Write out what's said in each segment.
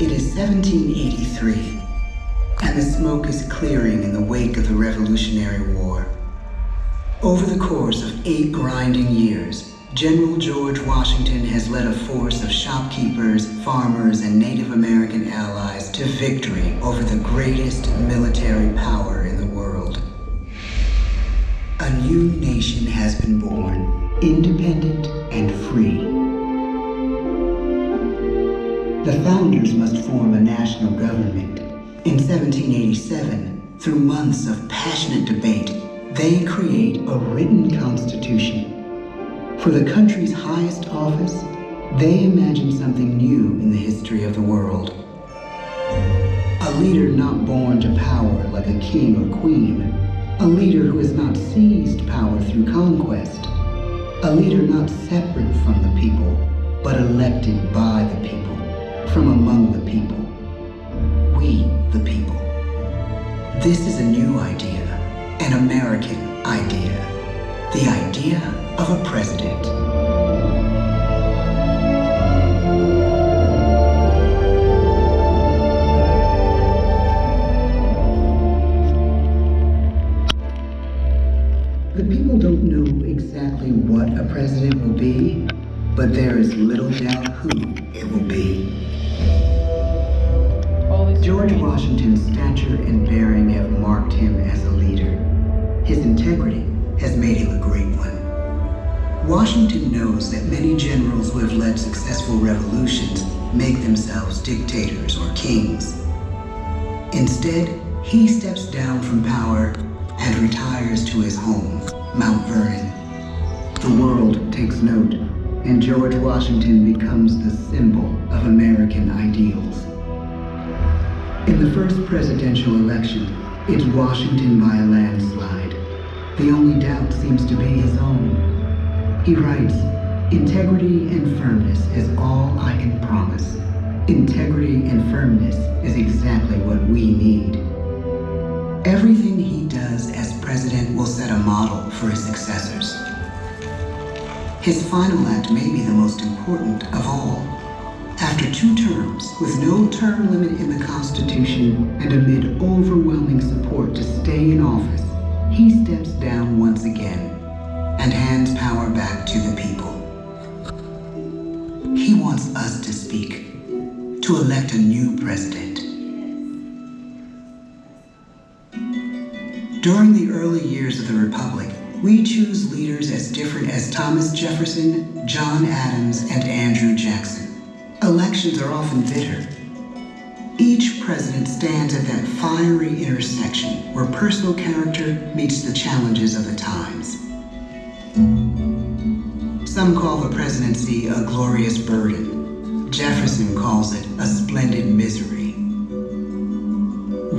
It is 1783, and the smoke is clearing in the wake of the Revolutionary War. Over the course of 8 grinding years, General George Washington has led a force of shopkeepers, farmers, and Native American allies to victory over the greatest military power in the world. A new nation has been born, independent and free. The founders must form a national government. In 1787, through months of passionate debate, they create a written constitution. For the country's highest office, they imagine something new in the history of the world. A leader not born to power like a king or queen. A leader who has not seized power through conquest. A leader not separate from the people, but elected by the people, from among the people. We, the people. This is a new idea, an American idea, the idea of a president. The people don't know exactly what a president will be, but there is little doubt who it will be. George Washington's stature and bearing have marked him as a leader. His integrity has made him a great one. Washington knows that many generals who have led successful revolutions make themselves dictators or kings. Instead, he steps down from power and retires to his home, Mount Vernon. The world takes note, and George Washington becomes the symbol of American ideals. In the first presidential election, it's Washington by a landslide. The only doubt seems to be his own. He writes, "Integrity and firmness is all I can promise. Integrity and firmness is exactly what we need." Everything he does as president will set a model for his successors. His final act may be the most important of all. After 2 terms, with no term limit in the Constitution and amid overwhelming support to stay in office, he steps down once again and hands power back to the people. He wants us to speak, to elect a new president. During the early years of the Republic, we choose leaders as different as Thomas Jefferson, John Adams, and Andrew Jackson. Elections are often bitter. Each president stands at that fiery intersection where personal character meets the challenges of the times. Some call the presidency a glorious burden. Jefferson calls it a splendid misery.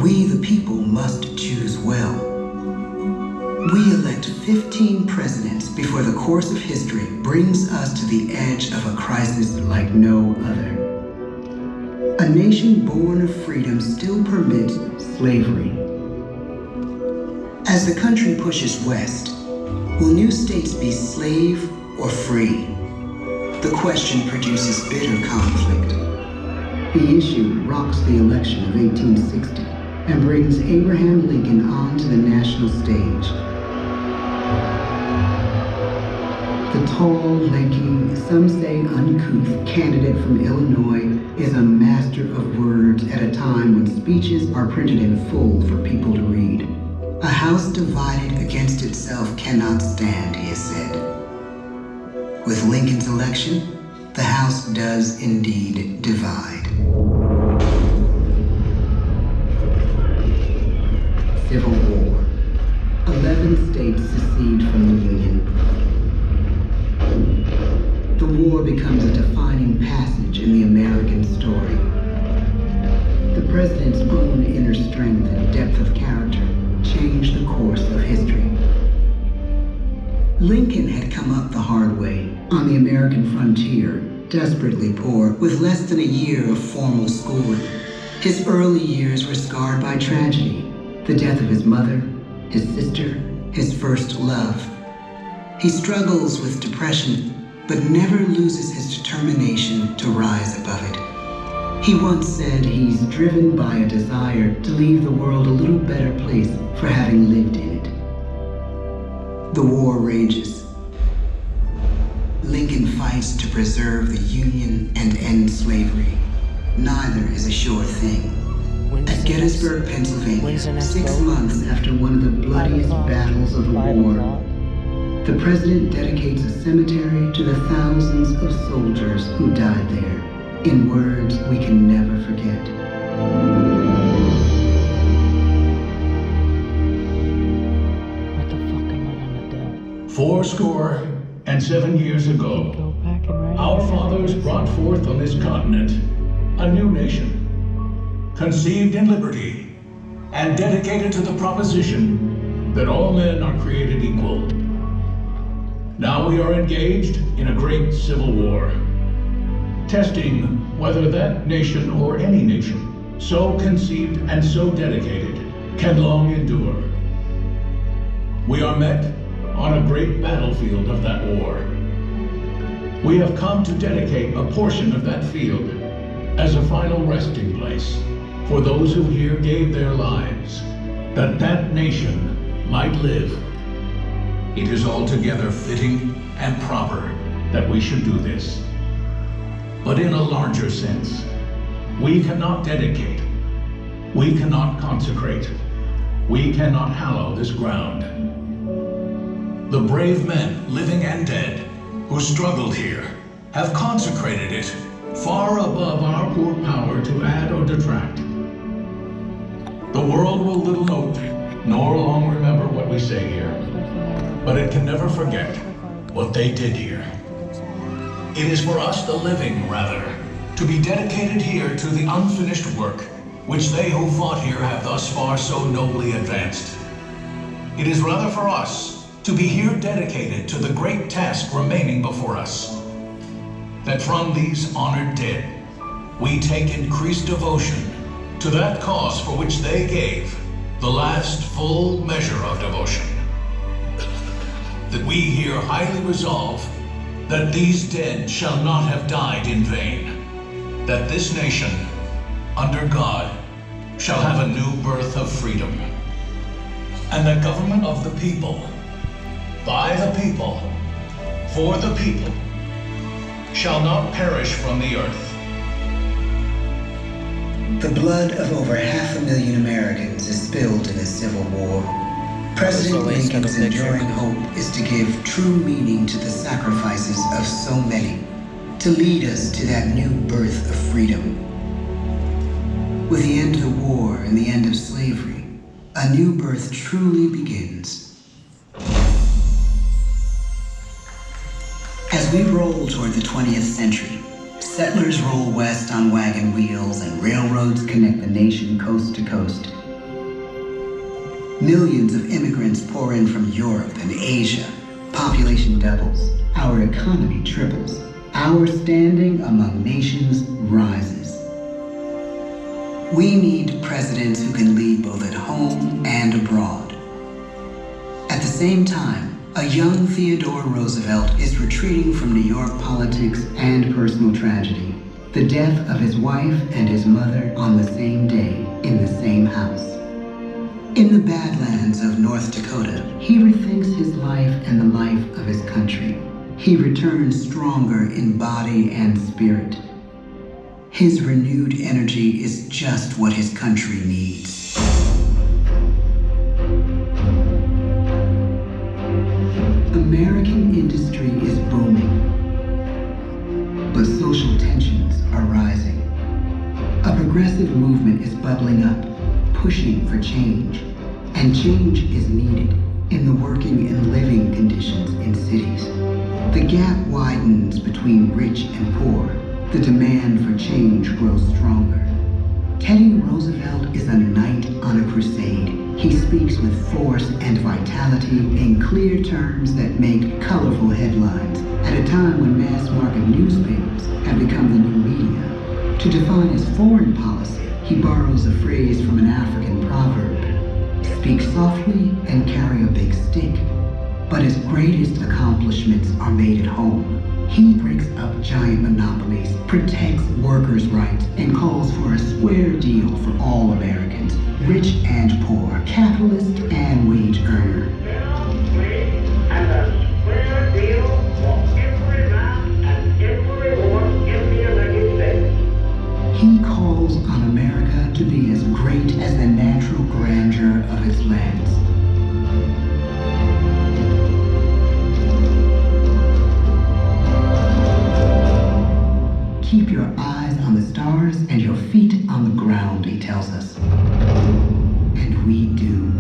We, the people, must choose well. We elect 15 presidents before the course of history brings us to the edge of a crisis like no other. A nation born of freedom still permits slavery. As the country pushes west, will new states be slave or free? The question produces bitter conflict. The issue rocks the election of 1860 and brings Abraham Lincoln onto the national stage. The tall, lanky, some say uncouth candidate from Illinois is a master of words at a time when speeches are printed in full for people to read. A house divided against itself cannot stand, he has said. With Lincoln's election, the House does indeed divide. Civil War. 11 states secede from the Union. The war becomes a defining passage in the American story. The president's own inner strength and depth of character changed the course of history. Lincoln had come up the hard way on the American frontier, desperately poor, with less than a year of formal schooling. His early years were scarred by tragedy, the death of his mother, his sister, his first love. He struggles with depression, but never loses his determination to rise above it. He once said he's driven by a desire to leave the world a little better place for having lived in it. The war rages. Lincoln fights to preserve the Union and end slavery. Neither is a sure thing. At Gettysburg, Pennsylvania, 6 months after one of the bloodiest battles of the war, the president dedicates a cemetery to the thousands of soldiers who died there, in words we can never forget. What the fuck am I gonna do? 77 years ago, our fathers brought forth on this continent a new nation, conceived in liberty and dedicated to the proposition that all men are created equal. Now we are engaged in a great civil war, testing whether that nation or any nation, so conceived and so dedicated, can long endure. We are met on a great battlefield of that war. We have come to dedicate a portion of that field as a final resting place for those who here gave their lives, that that nation might live. It is altogether fitting and proper that we should do this. But in a larger sense, we cannot dedicate, we cannot consecrate, we cannot hallow this ground. The brave men, living and dead, who struggled here, have consecrated it far above our poor power to add or detract. The world will little note, nor long remember what we say here, but it can never forget what they did here. It is for us, the living, rather, to be dedicated here to the unfinished work which they who fought here have thus far so nobly advanced. It is rather for us to be here dedicated to the great task remaining before us, that from these honored dead we take increased devotion to that cause for which they gave the last full measure of devotion. That we here highly resolve that these dead shall not have died in vain, that this nation, under God, shall have a new birth of freedom, and the government of the people, by the people, for the people, shall not perish from the earth. The blood of over 500,000 Americans is spilled in this civil war. President Lincoln's enduring hope is to give true meaning to the sacrifices of so many, to lead us to that new birth of freedom. With the end of the war and the end of slavery, a new birth truly begins. As we roll toward the 20th century, settlers roll west on wagon wheels and railroads connect the nation coast to coast. Millions of immigrants pour in from Europe and Asia. Population doubles. Our economy triples. Our standing among nations rises. We need presidents who can lead both at home and abroad. At the same time, a young Theodore Roosevelt is retreating from New York politics and personal tragedy. The death of his wife and his mother on the same day in the same house. In the Badlands of North Dakota, he rethinks his life and the life of his country. He returns stronger in body and spirit. His renewed energy is just what his country needs. American industry is booming, but social tensions are rising. A progressive movement is bubbling up, pushing for change, and change is needed in the working and living conditions in cities. The gap widens between rich and poor. The demand for change grows stronger. Teddy Roosevelt is a knight on a crusade. He speaks with force and vitality in clear terms that make colorful headlines at a time when mass market newspapers have become the new media. To define his foreign policy, he borrows a phrase from an African proverb: speak softly and carry a big stick. But his greatest accomplishments are made at home. He breaks up giant monopolies, protects workers' rights, and calls for a square deal for all Americans, rich and poor, capitalist and wage earner. And a square deal for every man and every woman in the United States. He calls on America to be as great as the natural grandeur of its lands. Keep your eyes on the stars and your feet on the ground, he tells us. And we do.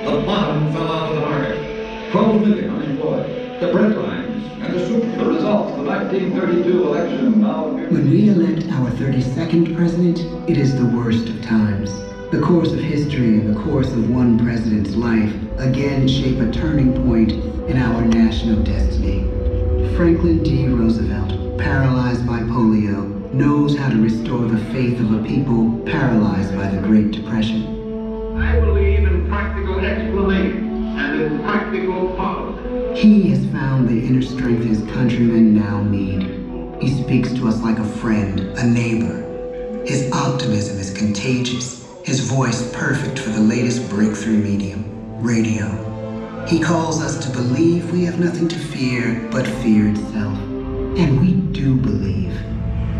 The bottom fell out of the market. 12 million unemployed. The bread lines and the soup. The results of the 1932 election now appear. When we elect our 32nd president, it is the worst of times. The course of history and the course of one president's life again shape a turning point in our national destiny. Franklin D. Roosevelt, paralyzed by polio, knows how to restore the faith of a people paralyzed by the Great Depression. I believe in practical explanation and in practical policy. He has found the inner strength his countrymen now need. He speaks to us like a friend, a neighbor. His optimism is contagious, his voice perfect for the latest breakthrough medium, radio. He calls us to believe we have nothing to fear but fear itself. And we do believe.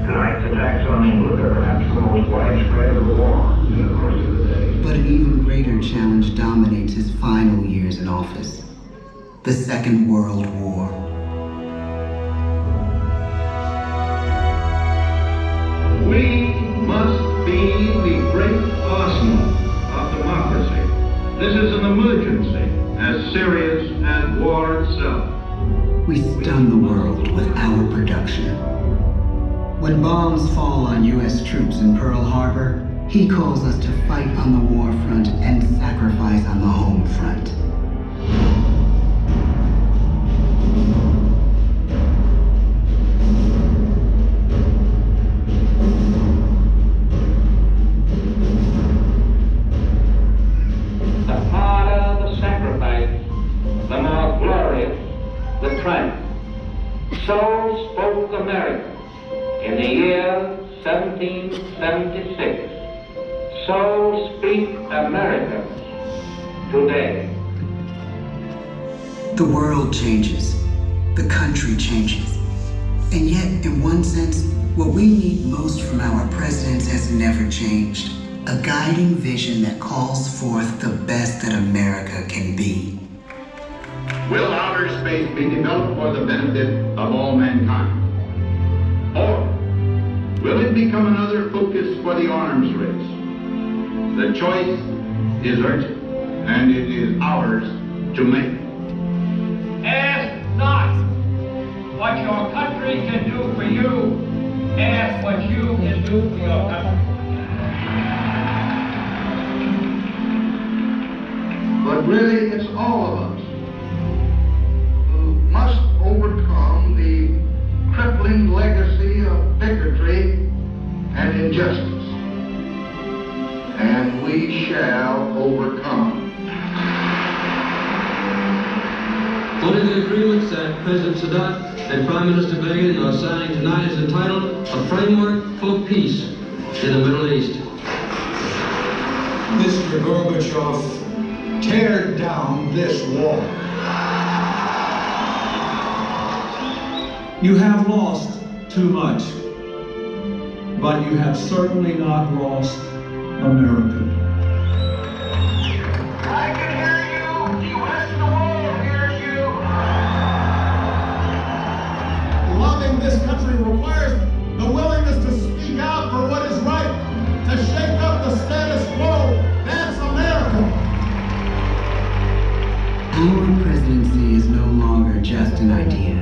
Tonight's attacks on England are perhaps the most widespread of the war in the course of the day. But an even greater challenge dominates his final years in office. The Second World War. We must be the great arsenal of democracy. This is an emergency as serious as war itself. We stun the world with our production. When bombs fall on U.S. troops in Pearl Harbor, he calls us to fight on the war front and sacrifice on the home front. The harder the sacrifice, the more glorious the triumph. So spoke America in the year 1776. So speak Americans today. The world changes. The country changes. And yet, in one sense, what we need most from our presidents has never changed. A guiding vision that calls forth the best that America can be. Will outer space be developed for the benefit of all mankind? Or will it become another focus for the arms race? The choice is urgent, and it is ours to make. Ask not what your country can do for you. Ask what you can do for your country. But really, it's all of us who must overcome the crippling legacy of bigotry and injustice. And we shall overcome. One of the agreements that President Sadat and Prime Minister Begin are signing tonight is entitled A Framework for Peace in the Middle East. Mr. Gorbachev, tear down this wall. You have lost too much, but you have certainly not lost America. I can hear you. The rest of the world hears you. Loving this country requires the willingness to speak out for what is right, to shake up the status quo. That's America. Our presidency is no longer just an idea.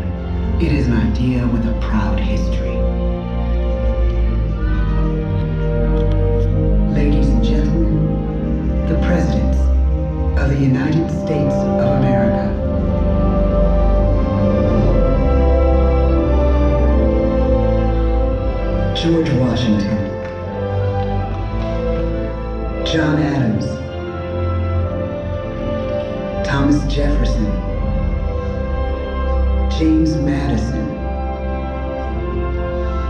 It is an idea with a proud history. Ladies and gentlemen, the presidents of the United States of America. George Washington, John Adams, Thomas Jefferson, James Madison,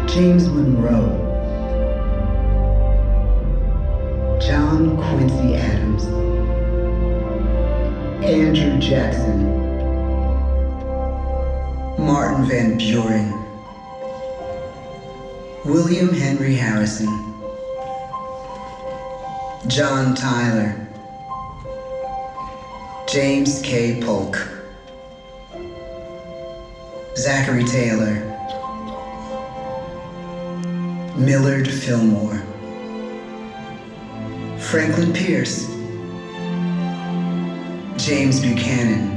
James Monroe, John Quincy Adams, Andrew Jackson, Martin Van Buren, William Henry Harrison, John Tyler, James K. Polk, Zachary Taylor, Millard Fillmore, Franklin Pierce, James Buchanan,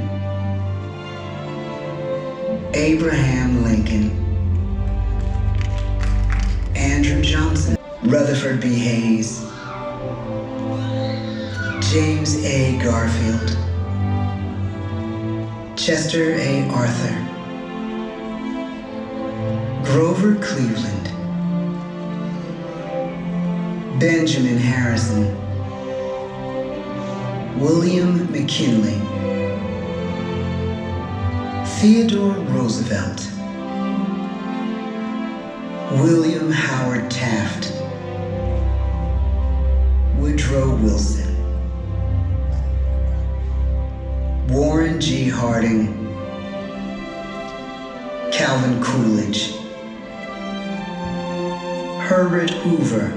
Abraham Lincoln, Andrew Johnson, Rutherford B. Hayes, James A. Garfield, Chester A. Arthur, Grover Cleveland, Benjamin Harrison, William McKinley, Theodore Roosevelt, William Howard Taft, Woodrow Wilson, Warren G. Harding, Calvin Coolidge, Herbert Hoover,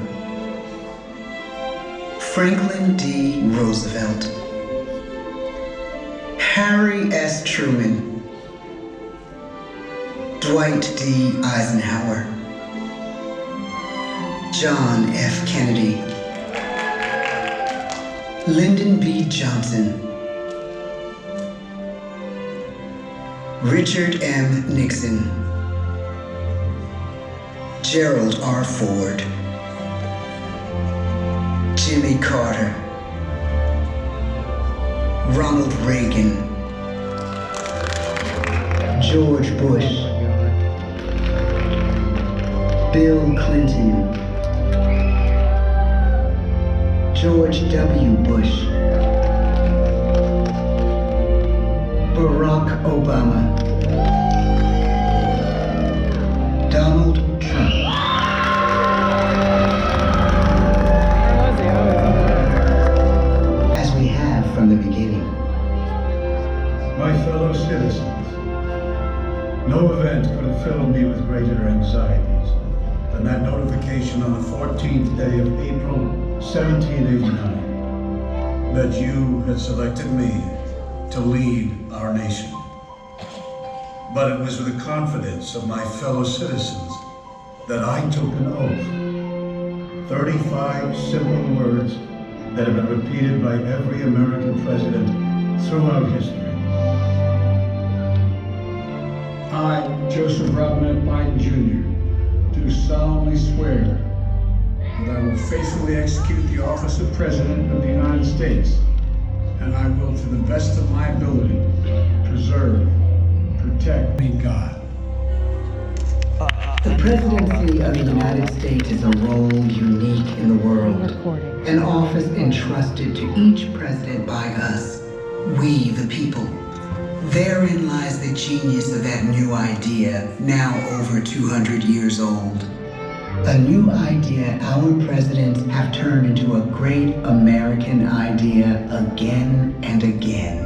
Franklin D. Roosevelt, Harry S. Truman, Dwight D. Eisenhower, John F. Kennedy, Lyndon B. Johnson, Richard M. Nixon, Gerald R. Ford, Jimmy Carter, Ronald Reagan, George Bush, Bill Clinton, George W. Bush, Barack Obama, Donald Trump. As we have from the beginning. My fellow citizens, no event could have filled me with greater anxieties than that notification on the 14th day of April, 1789, that you had selected me to lead our nation. But it was with the confidence of my fellow citizens that I took an oath. 35 simple words that have been repeated by every American president throughout history. I, Joseph Robinette Biden Jr., do solemnly swear that I will faithfully execute the office of President of the United States, and I will, to the best of my ability, preserve, protect, and God. The presidency of the United States is a role unique in the world, an office entrusted to each president by us, we the people. Therein lies the genius of that new idea, now over 200 years old. A new idea our presidents have turned into a great American idea again and again.